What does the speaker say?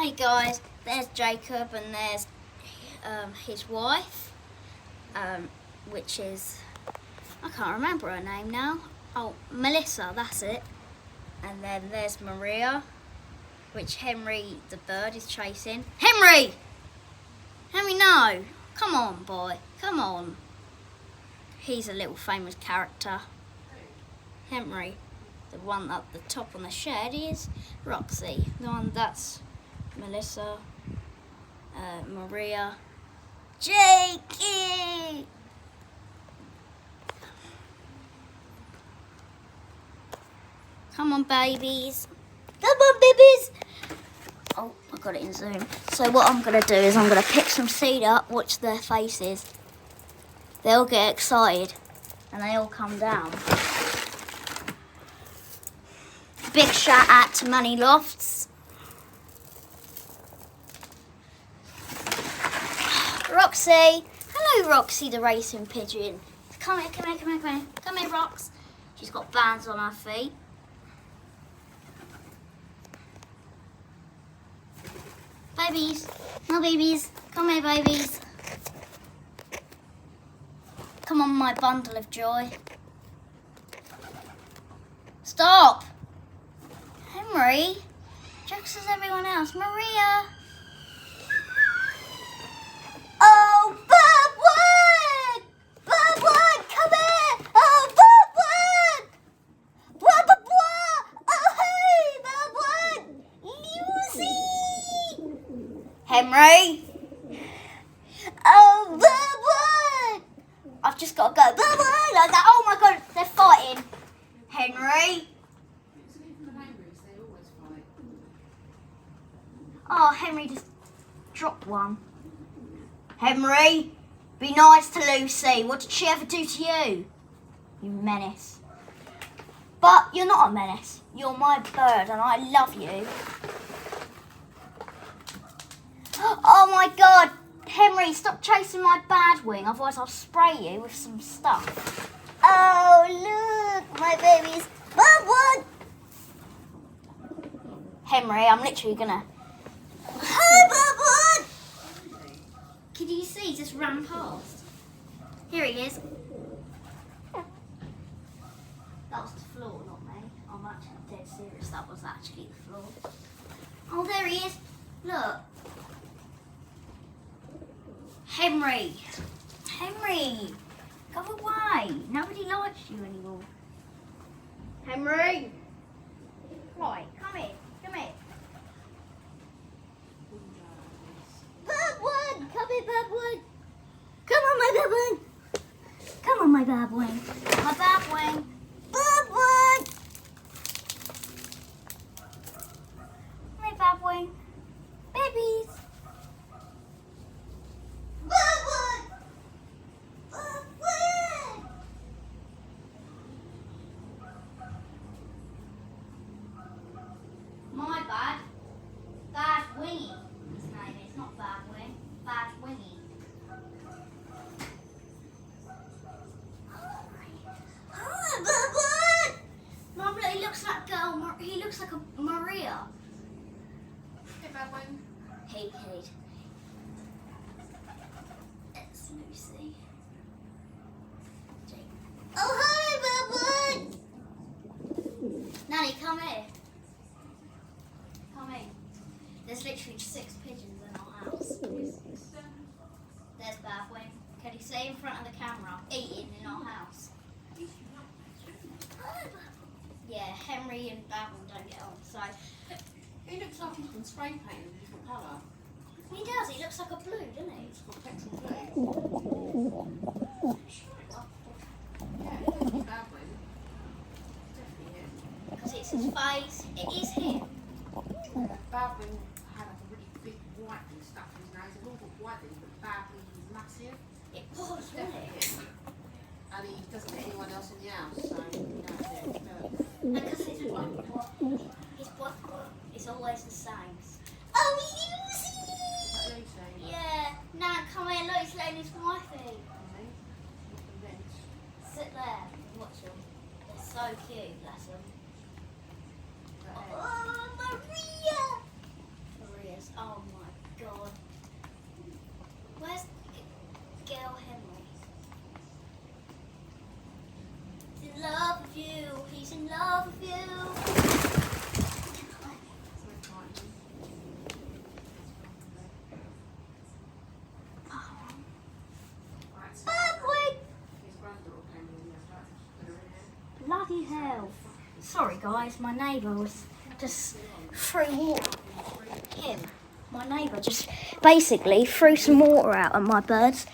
Hey guys, there's Jacob and there's his wife, which is, I can't remember her name now. Oh, Melissa, that's it. And then there's Maria, which Henry the bird is chasing. Henry! Henry, no! Come on, boy, come on. He's a little famous character. Henry, the one at the top on the shed is Roxy. The one that's Melissa, Maria, Jakey. Come on, babies. Come on, babies. Oh, I got it in Zoom. So what I'm going to do is I'm going to pick some seed up, watch their faces. They'll get excited and they all come down. Big shout out to Maney Lofts. Roxy. Hello, Roxy the racing pigeon. Come here, come here, come here, come here. Come here, Rox. She's got bands on her feet. Babies. No babies. Come here, babies. Come on, my bundle of joy. Stop! Henry, just as everyone else. Maria. Oh, Birdwood! Birdwood, come here! Oh, Birdwood! Blah, blah, blah! Oh, hey, Birdwood! Lucy! Henry? Oh, Birdwood! I've just got to go. Birdwood! Like that. Oh my God, they're fighting. Henry? Oh, Henry just dropped one. Henry, be nice to Lucy. What did she ever do to you? You menace. But you're not a menace. You're my bird and I love you. Oh my God. Henry, stop chasing my bad wing, otherwise I'll spray you with some stuff. Oh, look, my babies. Birdwood! Henry, I'm literally gonna... Hi, Birdwood! Can you see? He just ran past. Here he is. That was the floor, not me. I'm actually dead serious. That was actually the floor. Oh, there he is. Look. Henry. Henry. Go away. Nobody likes you anymore. Henry. Right, come here. Come here. Birdwood. Come here, Birdwood. Come on, my Birdwood. Come on, my Birdwood. My Birdwood. Birdwood. My Birdwood. Babies. My bad. Bad Wingy. His name is not Bad Wing. Bad Wingy. Hi, Birdwood. Mum, look, he looks like a girl. He looks like a Maria. Hey, Bad Wing. Hey. It's Lucy. Jake. Oh, hi, Birdwood. Nanny, come here. Come in. There's literally 6 pigeons in our house. There's Babwing. Can you see in front of the camera? Eating in our house. Yeah, Henry and Babwing don't get on. So He looks like he's been spray painted a different colour. he does. He looks like a blue, doesn't he? It's got petrol blue. Yeah, it looks like Bad Wing. Definitely him. Because it's his face. It is him. Bad Wing had like a really big white thing stuck in his nose. They've all got white things, but Bad Wing is massive. It was, wasn't Definitely it? him. And he doesn't let anyone else in the house, so you know it's him. Because his what is always the same. Oh, Lucy! Lucy. Yeah. Now come here. Look, he's letting his wifey. Sit there and watch them. They're so cute, bless them. Oh, Maria! Maria's. Oh my god. Where's Gail Henry? He's in love with you. He's in love with you. Bloody hell. Sorry guys, my neighbour was just threw water. My neighbour just basically threw some water out at my birds